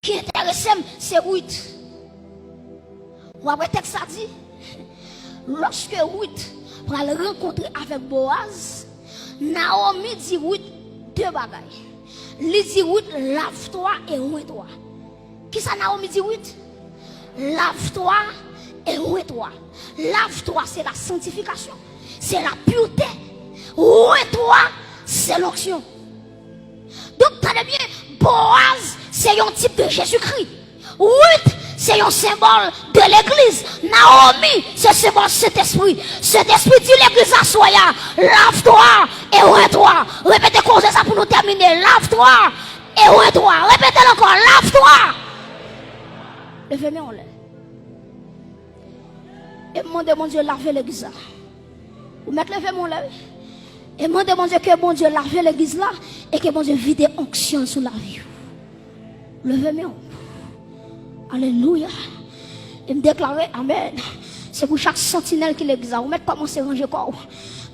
qui intéresse, c'est Ruth. Ou après, texte ça dit, lorsque Ruth va le rencontrer avec Boaz, Naomi dit Ruth deux bagailles. Il dit Ruth, lave-toi et oins-toi. Qui ça Naomi dit Ruth? Lave-toi et oins-toi. Lave-toi, c'est la sanctification, c'est la pureté. Oins-toi, c'est l'onction. Donc, tenez bien, Boaz, c'est un type de Jésus-Christ. Ruth, c'est un symbole de l'église. Naomi, c'est un symbole de cet esprit. Cet esprit dit l'église à soya. Lave-toi et oins-toi. Répétez comme ça pour nous terminer. Lave-toi et oins-toi. Répétez encore. Lave-toi. Levez-moi en l'air. Et demandez mon Dieu laver l'église là. Vous mettez levez-moi en l'air. Et demandez mon Dieu que mon Dieu lave l'église là. Et que mon Dieu vide onction sur la vie. Levez-moi. Alléluia. Et me déclarer Amen. C'est pour chaque sentinelle qui l'exerce. Vous mettez commencer à ranger corps.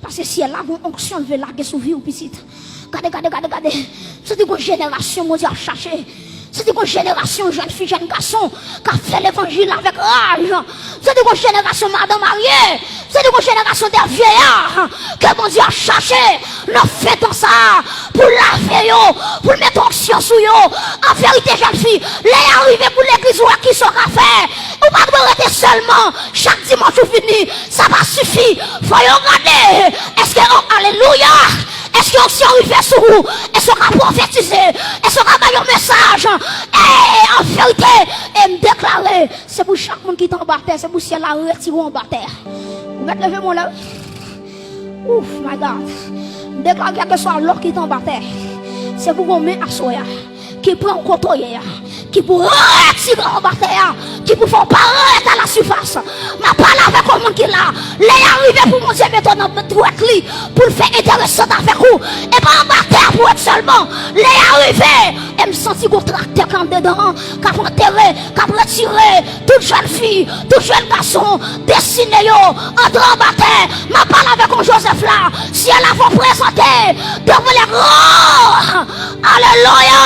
Parce que si elle a une onction, elle veut larguer sous vie ou petite. Regardez. C'est une génération, mon Dieu, à chercher. C'est une génération, jeune fille, jeune garçon, qui a fait l'évangile avec rage. C'est une génération, madame mariée. C'est une génération des vieillards que mon Dieu a cherché. Nous faisons ça pour laver, pour mettre onction sur eux. En vérité, jeune fille, les arrivés pour l'église ou à qui sont fait. Ou pas de rester seulement chaque dimanche ou fini. Ça va suffire. Faut regarder. Est-ce que, alléluia. Est-ce qu'on s'y arrive sur vous? Est-ce qu'on a prophétisé? Est-ce qu'on a donné un message? Et en vérité, et me déclarer, c'est pour chaque monde qui est en bas terre, c'est pour si elle a retiré en bas terre. Vous mettez lever mon là. Ouf, my God. Me déclarer quel que soit l'or qui est en bas terre, c'est pour qu'on met à soya, qui prend en compte, qui pour retirer en bas terre, qui pour faire paraître à la surface. Ma parole avec le monde qui là, les arriver pour mon Dieu mettre dans notre droite pour le faire intéressant avec vous. Et pas en bas terre pour être seulement. Les arriver, et me sentir qu'on tracteur quand dedans, qu'à enterrer, qu'à retirer toute jeune fille, tout jeune garçon, destiné entre en bas terre. Ma parole avec un Joseph là, si elle a vous présenter devant les grands. Alléluia.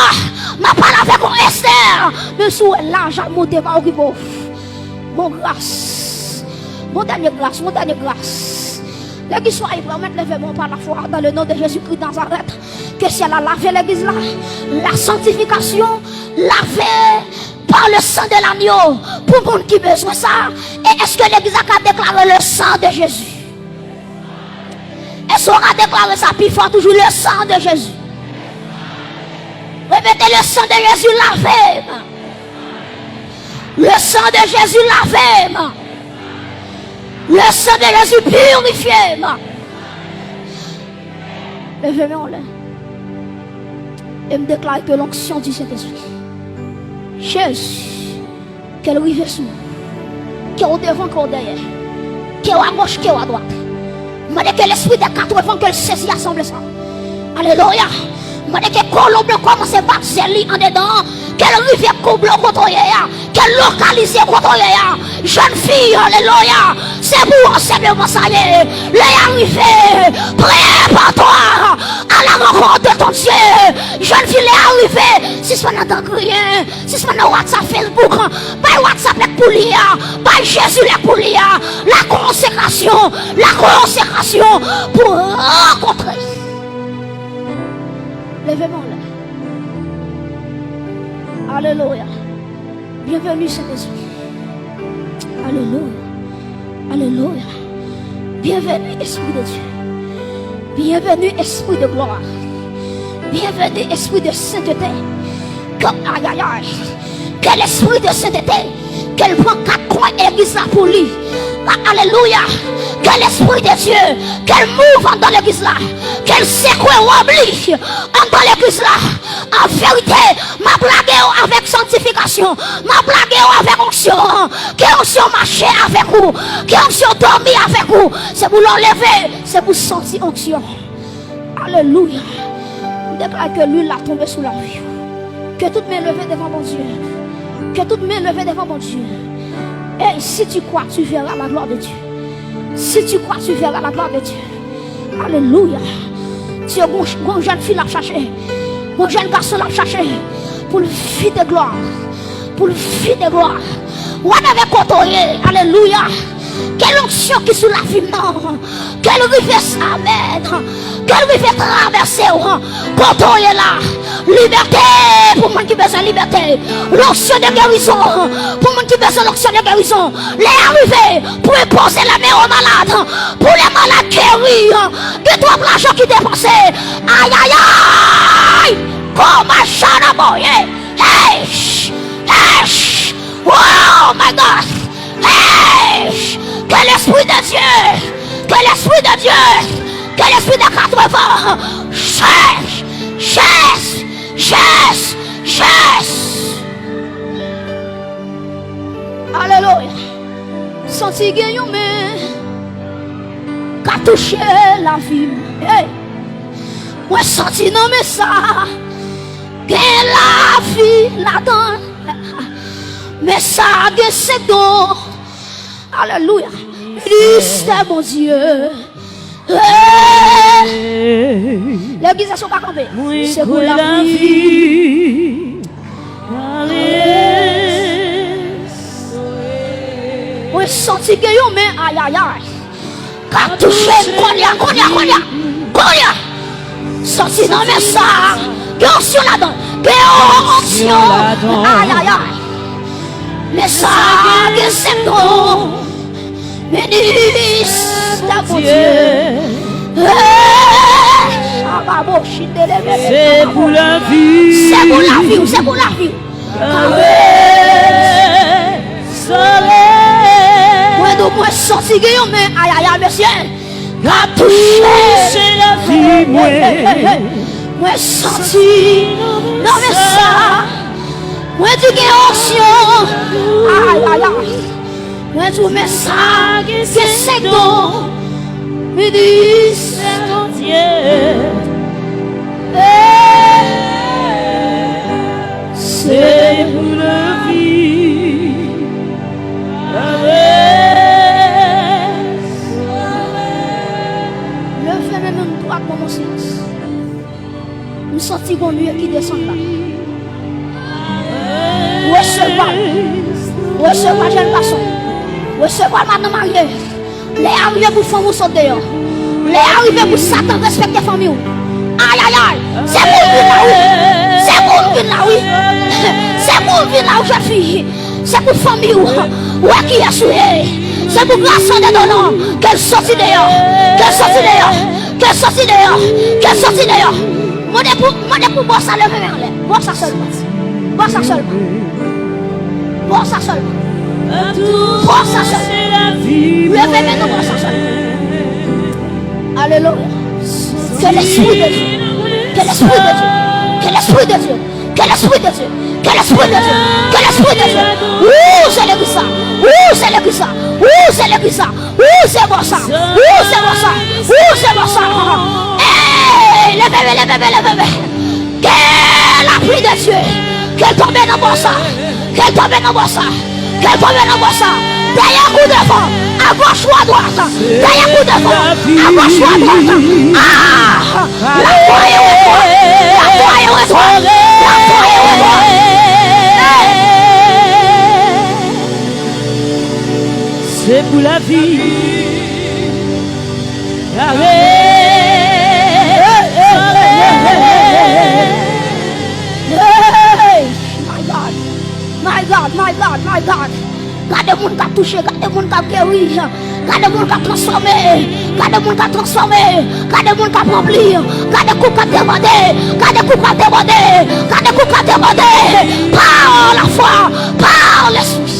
Ma parole avec un Esther, même si l'argent monté par au mon grâce, mon dernier grâce. L'église soit promettre lever par la foi dans le nom de Jésus-Christ Nazareth. Que si elle a lavé l'église là, la sanctification, lavé par le sang de l'agneau, pour le monde qui a besoin de ça. Et est-ce que l'église a déclaré le sang de Jésus? Est-ce qu'on a déclaré ça plus fort toujours le sang de Jésus? Répétez le sang de Jésus lavé. Le sang de Jésus lavé. Le sang de Jésus purifié. Levez-moi là. Et me déclare que l'onction du Saint-Esprit. Jésus, qu'elle rive sur nous. Qu'elle est au devant, qu'elle est derrière. Qu'elle est à gauche, qu'elle est à droite. Je dis que l'esprit des 80 qu'elle saisit assemble ça. Alléluia. Je dis que Colombe commence à battre en dedans. Quelle rivière couble contre eux, quelle localisée contre eux. Jeune fille, alléluia. C'est pour simplement ça y est. Les arrivés, prépare-toi à la rencontre de ton Dieu. Jeune fille, les arrivés. Si ce n'est pas dans rien, si ce n'est pas WhatsApp, Facebook, pas WhatsApp pour lire, pas Jésus pour lire. La consécration pour rencontrer. Levez-moi là. Alléluia. Bienvenue Saint-Esprit. Alléluia. Alléluia. Bienvenue Esprit de Dieu. Bienvenue Esprit de gloire. Bienvenue Esprit de sainteté. Aïe aïe aïe. Quel esprit de sainteté. Qu'elle prend 4 coins et l'église là pour lui. Alléluia. Quel esprit de Dieu. Qu'elle mouve dans l'église là. Qu'elle secoue ou oublie dans l'église là. En vérité, ma blague avec sanctification. Ma blague avec onction. Que onction marcher avec vous. Que onction dormir avec vous. C'est pour l'enlever. C'est pour sentir onction. Alléluia. Je déclare que l'huile a tombé sous la vie. Que toute main levée devant mon Dieu. Que toute main levée devant mon Dieu. Et si tu crois, tu verras la gloire de Dieu. Si tu crois, tu verras la gloire de Dieu. Alléluia. Dieu, mon jeune fille l'a cherché. Mon jeune garçon l'a cherché. Pour le vie de gloire. pour le vie de gloire. On avait côtoyé, alléluia. Quelle onction qui sous la vie, non. Quelle richesse, amen. Quelle richesse traverser, côtoyer là. Liberté pour moi qui besoin de liberté. L'onction de guérison pour moi qui besoin de l'onction de guérison. Les arrivées pour imposer la main aux malades. Pour les malades guéris. Que toi, l'argent qui dépensé. Aïe, aïe, aïe. Comme un chat à moyen. Hey, hey. Oh my God. Hey. Que l'esprit de Dieu, que l'esprit de Dieu, que l'esprit de 80 chasse, chasse, chasse, chasse. Alléluia. Senti gagnant mais qu'a touché la vie. Hey. Moi senti non mais ça, que la vie là-dedans. Mais ça que c'est donc. Alléluia. Christ est mon Dieu. L'église ne sont pas campées. C'est pour la vie. Moi senti que yo mais aïe aïe aïe. Qu'a touché Konya. Senti non mais ça. Que onction là-dedans. Que onction. Aïe aïe aïe. Mais ça, que c'est bon, bénisse ta mon Dieu. C'est pour la vie. C'est pour la vie, c'est pour la vie. Moi, sorti que mais aïe aïe aïe, monsieur. Qu'a touché la vie, moi, sorti, non mais ça. Moi tu gagnes onction. Aïe aïe aïe. Moi tu mets ça. Que c'est bon. Me dis c'est mon Dieu. C'est pour la vie. Levez même une droite pour mon silence. Nous sortis bon Dieu qui descend là. Recevoir jeune garçon. Recevoir madame mariée. Les arrivées pour faire vous sauter dehors. Les arrivées pour Satan respecter famille. Aïe aïe aïe. C'est pour lui là oui. C'est pour lui là oui. C'est pour lui là où je suis. C'est pour famille où qui est souillé. C'est pour grâce de donnant. Qu'elle sortit dehors. Qu'elle sortit dehors. Qu'elle sortit dehors. Qu'elle sortit dehors. Mon pour boire ça le même. Boire ça seulement. Boire ça seulement. Boire ça seulement. Boire ça seulement. Levez maintenant boire ça seulement. Alléluia. Que l'esprit de Dieu. Que l'esprit de Dieu. Que l'esprit de Dieu. Que l'esprit de Dieu. Que l'esprit de Dieu. Que l'esprit de Dieu. Ouh, c'est l'église ça. Ouh, c'est l'église ça. Ouh, c'est l'église ça. Ouh, c'est bon ça. Ouh, c'est bon ça. Ouh, c'est bon ça. Hey, levez. Que la pluie de Dieu. Qu'elle tombe dans mon sang. Qu'elle tombe dans mon sang. Qu'elle tombe dans mon sang. Derrière coup de vent. À gauche ou à droite. Derrière coup de vent. À gauche ou à droite. Ah! La foi est au toi. La foi est au toi. La foi est au toi. C'est pour la vie. My God. Gardez mon qui a touché, gardez mon qui a guéri, gardez mon qui a transformé, gardez mon qui a transformé, gardez mon qui a rempli, gardez coup qui a débordé, gardez coup qui a débordé, gardez coup qui a débordé, par la foi, par l'esprit.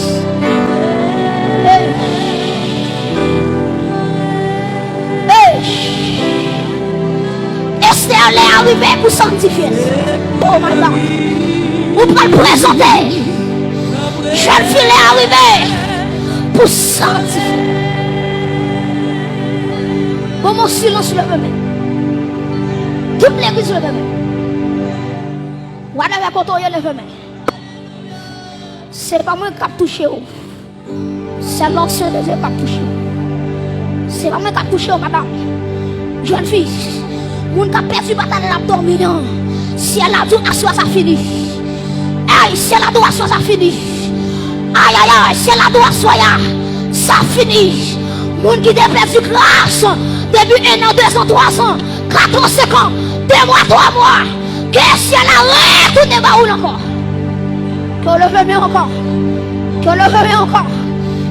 Esther est arrivée pour sanctifier. Oh my God. Vous pouvez le présenter. Jeune fille est arrivée pour sanctifier. Bon, mon silence le même. Toute l'église le même. Vous avez côtoyé le même. C'est pas moi qui a touché. C'est l'ancien de Dieu qui a touché. C'est pas moi qui a touché, madame. Jeune fille. Moun ka perdu bataille la dormir. Si elle a tout assoir ça fini. aïe, c'est l'adoration, ça finit. Aïe, aïe, aïe, c'est l'adoration, ça finit. Moun qui a perdu grâce, depuis 1 an, 2 ans, 3 ans, 4 ans, 5 ans, 2 mois, 3 mois, que si elle a retourné baoul encore. Que le veut bien encore. Que le veut bien encore.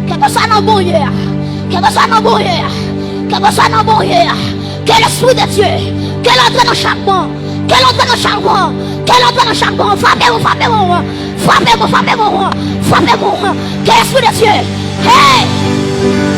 Que ce soit dans bon hier. Que ce soit dans bon hier. Que ce soit dans bon hier. Que l'esprit de Dieu, qu'elle entre dans chaque banc. Qu'elle entre dans chaque banc. Qu'elle entre dans chaque banc. Frappez-moi, frappez-moi. Frappez-moi, frappez-moi. Frappez-moi. Que l'esprit de Dieu. Hey!